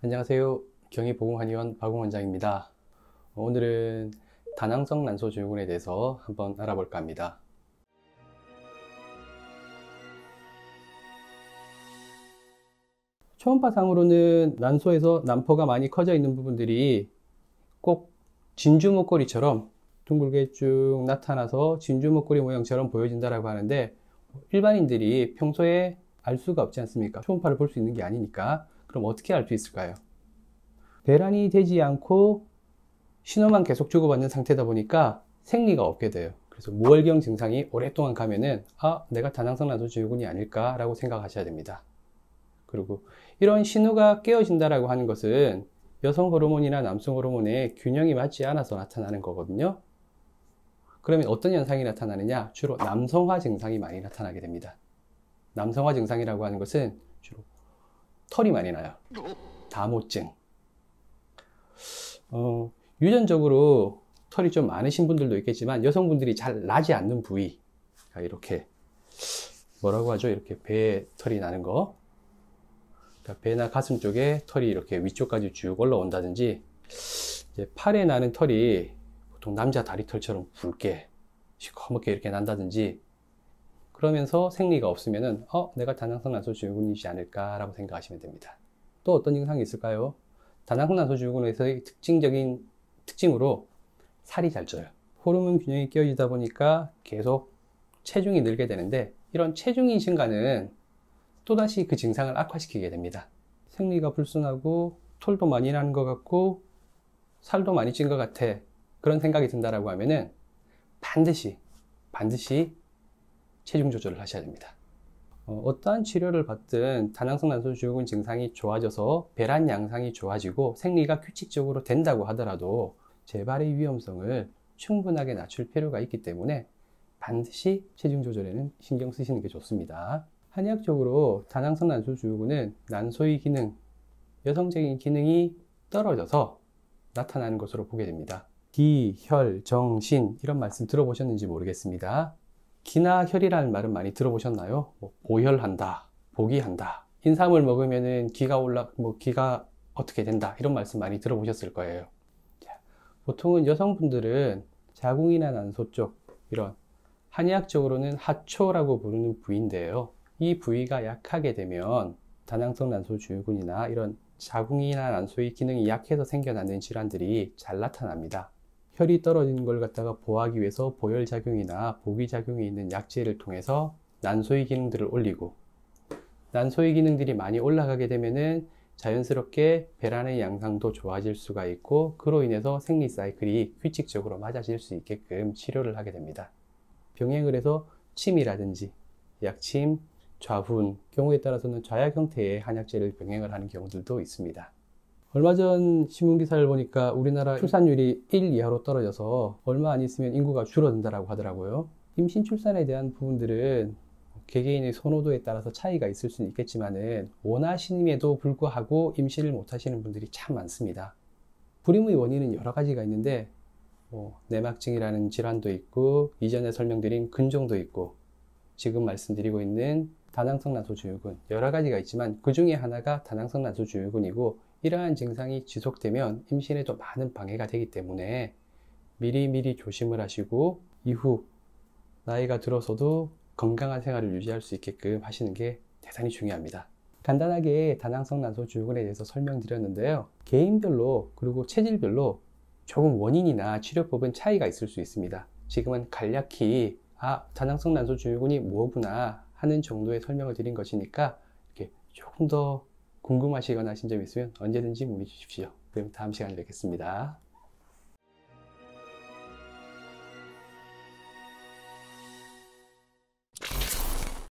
안녕하세요. 경희보건한의원 박웅 원장입니다. 오늘은 다낭성 난소증후군에 대해서 한번 알아볼까 합니다. 초음파상으로는 난소에서 난포가 많이 커져 있는 부분들이 꼭 진주 목걸이처럼 둥글게 쭉 나타나서 진주 목걸이 모양처럼 보여진다고 하는데, 일반인들이 평소에 알 수가 없지 않습니까? 초음파를 볼 수 있는 게 아니니까. 그럼 어떻게 알 수 있을까요? 배란이 되지 않고 신호만 계속 주고받는 상태다 보니까 생리가 없게 돼요. 그래서 무월경 증상이 오랫동안 가면은 내가 다낭성 난소증후군이 아닐까 라고 생각하셔야 됩니다. 그리고 이런 신호가 깨어진다라고 하는 것은 여성 호르몬이나 남성 호르몬의 균형이 맞지 않아서 나타나는 거거든요. 그러면 어떤 현상이 나타나느냐? 주로 남성화 증상이 많이 나타나게 됩니다. 남성화 증상이라고 하는 것은 주로 털이 많이 나요. 다모증. 유전적으로 털이 좀 많으신 분들도 있겠지만 여성분들이 잘 나지 않는 부위, 이렇게 뭐라고 하죠? 이렇게 배에 털이 나는 거, 그러니까 배나 가슴 쪽에 털이 이렇게 위쪽까지 쭉 올라온다든지, 이제 팔에 나는 털이 보통 남자 다리털처럼 붉게 시커멓게 이렇게 난다든지, 그러면서 생리가 없으면은 내가 다낭성 난소증후군이지 않을까라고 생각하시면 됩니다. 또 어떤 증상이 있을까요? 다낭성 난소증후군에서의 특징으로 살이 잘 쪄요. 호르몬 균형이 깨어지다 보니까 계속 체중이 늘게 되는데, 이런 체중이 증가는 또다시 그 증상을 악화시키게 됩니다. 생리가 불순하고 털도 많이 나는 것 같고 살도 많이 찐 것 같아, 그런 생각이 든다라고 하면은 반드시 체중 조절을 하셔야 됩니다. 어떠한 치료를 받든 다낭성 난소증후군 증상이 좋아져서 배란 양상이 좋아지고 생리가 규칙적으로 된다고 하더라도 재발의 위험성을 충분하게 낮출 필요가 있기 때문에 반드시 체중 조절에는 신경 쓰시는 게 좋습니다. 한의학적으로 다낭성 난소증후군은 난소의 기능, 여성적인 기능이 떨어져서 나타나는 것으로 보게 됩니다. 기, 혈, 정, 신, 이런 말씀 들어보셨는지 모르겠습니다. 기나 혈이라는 말은 많이 들어보셨나요? 고혈한다, 복이한다, 인삼을 먹으면은 기가 어떻게 된다, 이런 말씀 많이 들어보셨을 거예요. 보통은 여성분들은 자궁이나 난소 쪽, 이런 한의학적으로는 하초라고 부르는 부위인데요. 이 부위가 약하게 되면 다낭성 난소증후군이나 이런 자궁이나 난소의 기능이 약해서 생겨나는 질환들이 잘 나타납니다. 혈이 떨어진 걸 갖다가 보호하기 위해서 보혈작용이나 보기작용이 있는 약제를 통해서 난소의 기능들을 올리고, 난소의 기능들이 많이 올라가게 되면은 자연스럽게 배란의 양상도 좋아질 수가 있고, 그로 인해서 생리 사이클이 규칙적으로 맞아질 수 있게끔 치료를 하게 됩니다. 병행을 해서 침이라든지 약침, 좌훈, 경우에 따라서는 좌약 형태의 한약제를 병행을 하는 경우들도 있습니다. 얼마 전 신문기사를 보니까 우리나라 출산율이 1 이하로 떨어져서 얼마 안 있으면 인구가 줄어든다고 하더라고요. 임신 출산에 대한 부분들은 개개인의 선호도에 따라서 차이가 있을 수는 있겠지만은 원하심에도 불구하고 임신을 못 하시는 분들이 참 많습니다. 불임의 원인은 여러 가지가 있는데, 내막증이라는 질환도 있고, 이전에 설명드린 근종도 있고, 지금 말씀드리고 있는 다낭성 난소증후군, 여러 가지가 있지만 그 중에 하나가 다낭성 난소증후군이고, 이러한 증상이 지속되면 임신에도 많은 방해가 되기 때문에 미리미리 조심을 하시고, 이후 나이가 들어서도 건강한 생활을 유지할 수 있게끔 하시는 게 대단히 중요합니다. 간단하게 다낭성 난소증후군에 대해서 설명드렸는데요. 개인별로 그리고 체질별로 조금 원인이나 치료법은 차이가 있을 수 있습니다. 지금은 간략히 다낭성 난소증후군이 뭐구나 하는 정도의 설명을 드린 것이니까, 이렇게 조금 더 궁금하시거나 하신 점 있으면 언제든지 문의 주십시오. 그럼 다음 시간에 뵙겠습니다.